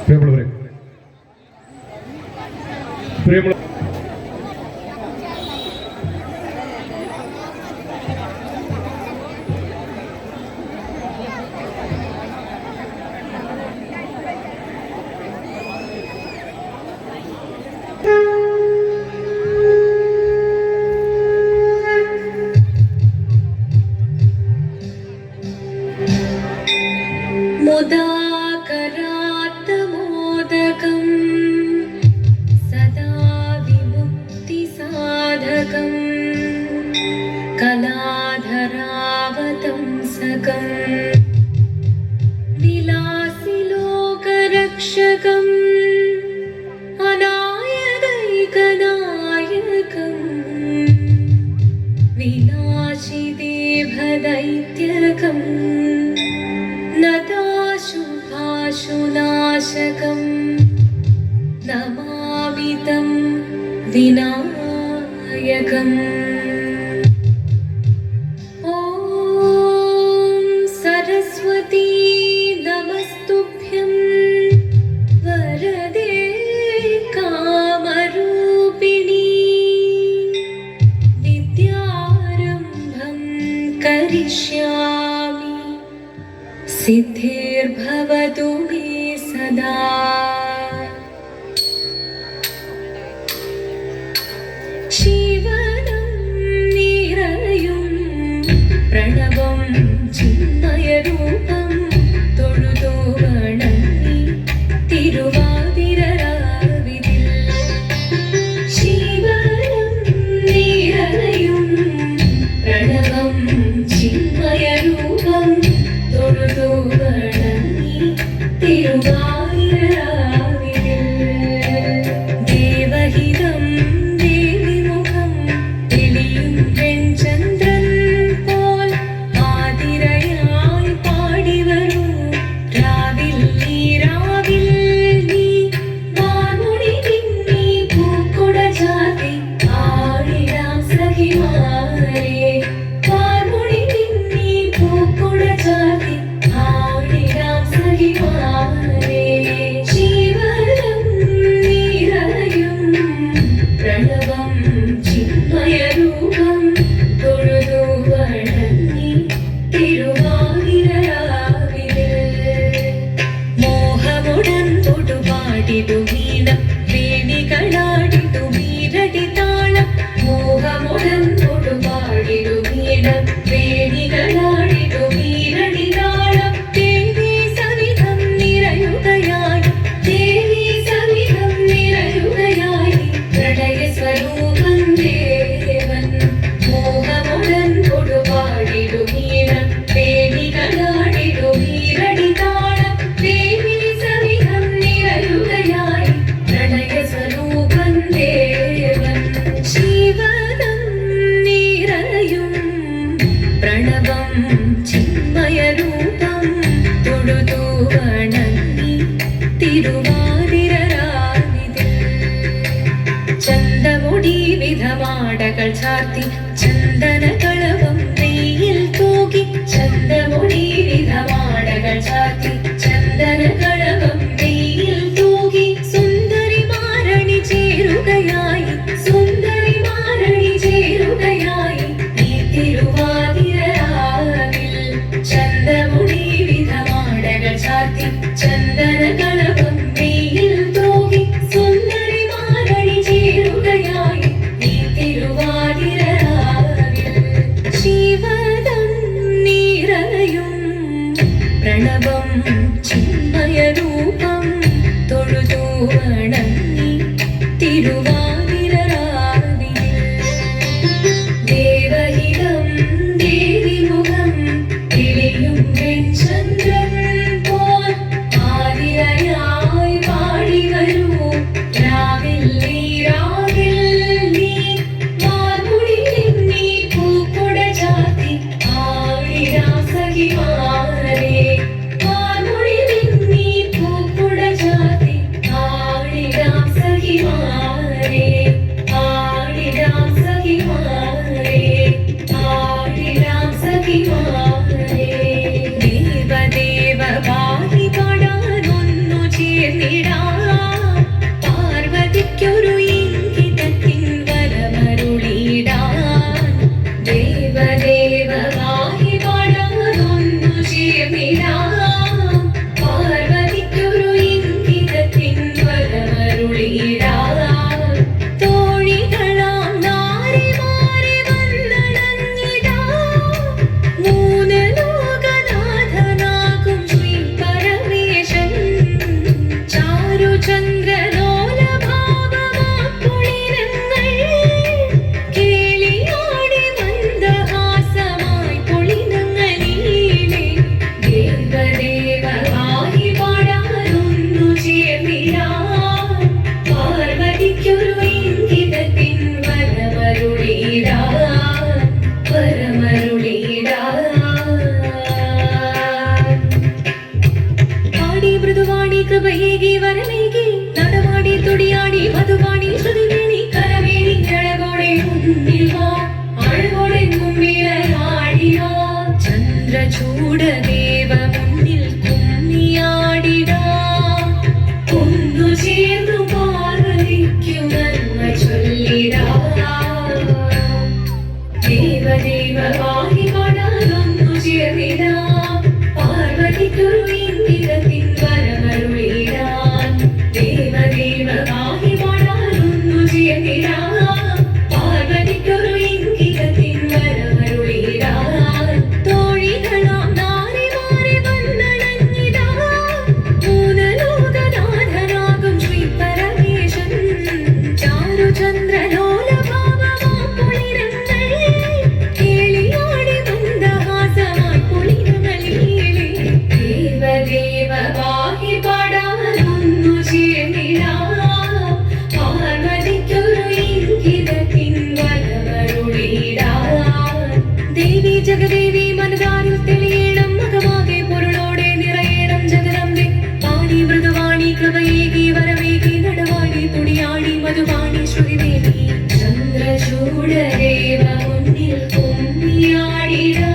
പ്രിയമുള്ളവരെ, പ്രിയമുള്ള मुदाकरात्तमोदकं सदा विमुक्तिसाधकं कलाधरावतंसकं विलासिलोकरक्षकं अनायदैकनायकं विनाशिदेभदैत्यकं नताशुभाशुनाशकं नमामि तं विनायकम्। ॐ सरस्वती नमस्तुभ्यं वरदे कामरूपिणी विद्यारम्भं करिष्यामि सिद्धिर्भवतु मे सदा। शिवनं निरयुं प्रणवं चिन्मयरूपं തൊഴുതു വണങ്ങി തിരുവാതിരരാവിതിൽ ശിവനം നിറയും പ്രണവം ചിന്മയരൂപം തൊഴുതു വണങ്ങി തിരുവാതിരരാവിതിൽ ദേവഹിതം ദേവിമുഖം തെളിയും വെൺചന്ദ്രൻ പോൽ ആതിരയായി പാടിവരൂ രാവിൽ നീ വാർമുടി പിന്നി പൂക്കുട ചാർത്തി ആടിടാം സഖിമാരെ വാർമുടി പിന്നി പൂക്കുട ചാർത്തി ആടിടാം സഖിമാരെ ശിവനം നിറയും പ്രണവം ചിന്മയരൂപം തൊഴുതു വണങ്ങി തിരുവാതിരരാവിതിൽ മോഹമുടൻ തൊടുപാടിടു വീണം വേണികളാടിടു വീരടി താളം മോഹമുടൻ തൊടുപാടിടു വീണം വേണികളാടിടു വീരടി താളം ദേവി സവിധം നിറയുകയായി ദേവി സവിധം നിറയുകയായി പ്രണയ സ്വരൂപം ദേവൻ മോഹമുടൻ തൊടുപാടിടു വീണം വേണികളാടിടു വീരടി താളം ദേവി സവിധം നിറയുകയായി പ്രണയ സ്വരൂപം ദേവൻ ശിവനം നിറയും പ്രണവം ചിന്മയരൂപം തൊഴുതു വണങ്ങി തിരുവാതിരരാവിതിൽ ചന്തമുടി വിധമാടകൾ ചാർത്തി ചന്ദനകളവം നെയ്യിൽ തൂകി ചന്തമുടി വിധമാടകൾ ചാർത്തി ചന്ദനകളവം നെയ്യിൽ തൂകി സുന്ദരിമാരണി ചേരുകയായി സുന്ദരിമാരണി ചേരുകയായി ഈ തിരുവാതിരരാവിൽ ചന്തമുടി വിധമാടകൾ ചാർത്തി ചന്ദനകളവം നെയ്യിൽ തൂകി സുന്ദരിമാരണി ചേരുകയായി ഈ തിരുവാതിരരാവിൽ കൃപയേകി വരമേകി നടമാടി തുടിയാടി മധുവാണി ശ്രുതിവേണി കരവേണി അഴകോടെ മുന്നിൽ വാ അഴകോടെ മുമ്പിലാടിയോ ചന്ദ്രചൂടദേവ മുന്നിൽ കുമ്മിയാടിടാ ഒന്നു ചേർന്നു പാർവതിക്കു നന്മ ചൊല്ലിടാ ദേവദേവ വാഹി പാടാനൊന്നു ചേർന്നിടാ പാർവതിക്കൊരു ഇംഗിതത്തിൻ വരമരുളിടാൻ ദേവദേവ വാഹി പാടാനൊന്നു ചേർന്നിടാ പാർവതിക്കൊരു ഇംഗിതത്തിൻ വരമരുളിടാൻ തോഴികളാം നാരിമാരെ വന്നണഞ്ഞിടാ മൂലലോകനാഥനാകും ശ്രീ പരമേശൻ ചാരുചന്ദ്രലോല ഭാവമാം പൊളിരങ്ങൾ കേളിയാടി മന്ദഹാസമായി പൊളിരമലീലേ ദേവദേവ വാഹി പാടാനൊന്നു ചേർന്നിടാ പാർവതിക്കൊരു ഇംഗിതത്തിൻ വരമരുളിടാൻ ദേവി ജഗദേവി മനതാരിൽ തെളിയണം മകമാകെ പൊരുളോടെ നിറയണം ജഗദംബെ പാണി മൃദുവാണി കൃപയേകി വരമേകി നടവാടി തുടിയാടി മധുവാണി ശ്രുതിദേവി ചന്ദ്രചൂടദേവ മുന്നിൽ കുമ്മിയാടിടാ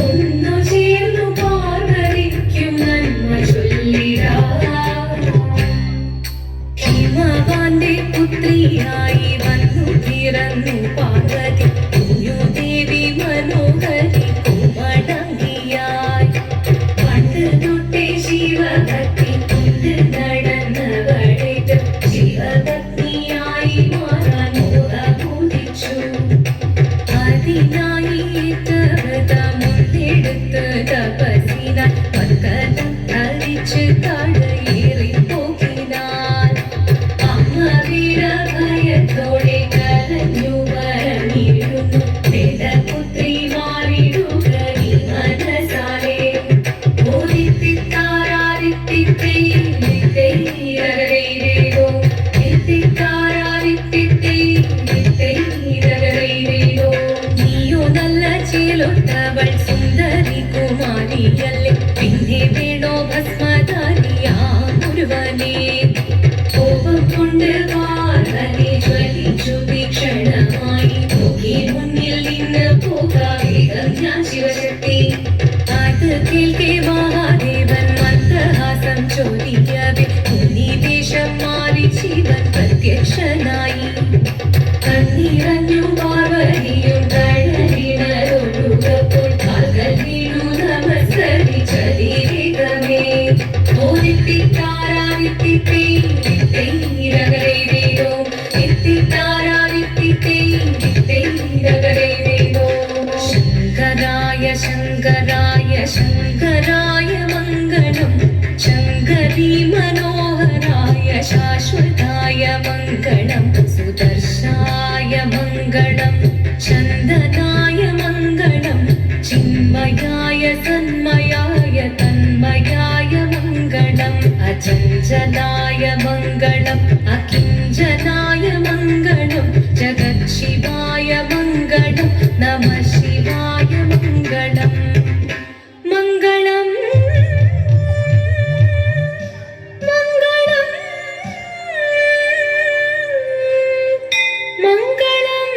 ഒന്നു ചേർന്നു പാർവതിക്കും നന്മ ചൊല്ലിടാ ഹിമവാന്റെ പുത്രിയായി വന്നു പിറന്നു പാർവതി ദേവി മനോഹരി കുമടങ്ങിയായി പണ്ട് തൊട്ടേ ശിവഭക്തി കൊണ്ട് നടന്നവളേത് ശിവഭക്തിയായി മാറാൻ മോഹമോദിച്ചു അതിനായി മുന്നെടുത്ത് തപസിന മർക്കടം ധരിച്ച് കടയേറി പോകിനാൻ അമ്മ വീരഭയത്തോടെ കലഞ്ഞു വരണിരുന്നു വേദപുത്രി മാറിടുക നീ മനസാലെ ഓരിത്തിത്താരാരിത്തിത്തൈരോ എത്തിത്താരാരിത്തിത്തൈരോ നീയോ നല്ല ചേലൊട്ടവൾ സുന്ദരി കുമാരിയല്ലേ പിന്നെ വേണോ ഭസ്മധാരിയാ മുരുവനെ കോപം കൊണ്ട് പാർവതി ജ്വലിച്ചു ഭീഷണമായി നോക്കി മുന്നിൽ നിന്ന് പോകാവേഗം ഞാൻ ശിവശക്തി അത് കേൾക്കെ മഹാദേവൻ മന്ദഹാസം ചൊരിയവേ മുനിവേഷം മാറി ശിവൻ പ്രത്യക്ഷനായി കണ്ണീറഞ്ഞു പാർവതിയും കഴലിനൊഴുകപ്പോൾ കാൽകൾ വീണു നമസ്കരിച്ചതിവേഗമേ ഓരിത്തിത്താരാരിത്തിത്തൈരോ എത്തിത്താരാരിത്തിത്തൈരോ ശങ്കരായ ശങ്കരായ ശങ്കരായ മംഗളം ശങ്കരീ മനോഹരായ ശാശ്വതായ മംഗളം സുദർശായ മംഗളം ചന്ദനായ മംഗളം ചിന്മയായ സന്മയായ തന്മയായ മംഗളം അചഞ്ചലായ മംഗളം അകിഞ്ചനായ മംഗളം ജഗത് ശിവായ മംഗളം നമ ശിവായ മംഗളം മംഗളം മംഗളം മംഗളം